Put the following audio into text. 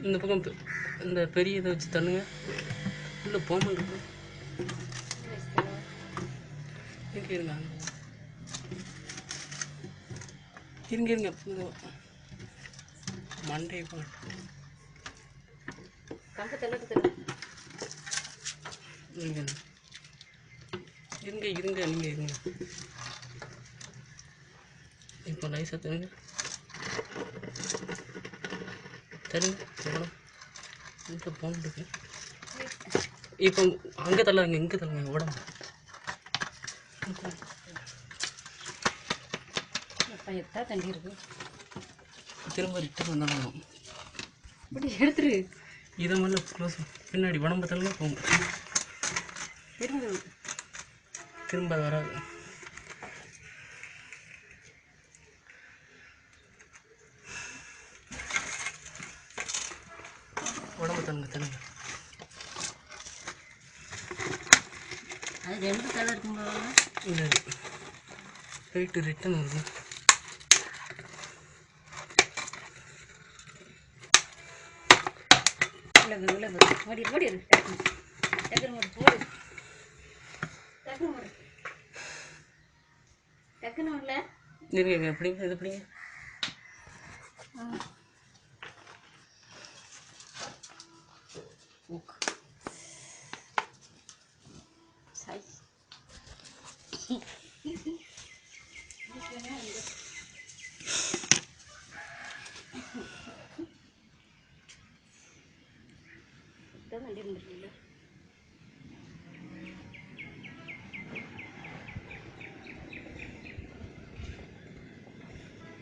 இந்த பக்கம் இந்த பெரிய இதை வச்சு தள்ளுங்க. உள்ளே போக மாட்டேங்குது. இருங்க இருங்க இருங்க மண்டை இருங்க இருங்க இருங்க நீங்கள் இருங்க. இப்போ லைஸாக தருங்க தருங்க எவ்வளோ இங்கே போக முடியுது. இப்போ அங்கே தள்ளாங்க இங்கே தள்ளுங்க உடம்பு எத்தா தண்ணி இருக்கு. திரும்ப ரிட்டர்ன் வந்தாலும் இப்படி எடுத்துரு. இதை மேலே க்ளோஸ் பின்னாடி உடம்பு தள்ளுங்க போகும். திரும்ப வராது. உடம்பு தள்ளுங்க தள்ளுங்க. அது 2 தலை இருக்கும்போது இல்லை போயிட்டு ரிட்டர்ன் வருது. ஓடி ஓடி டக்குனு போடு டக்குனு இல்லை இருங்க எப்படிங்க இது எப்படிங்க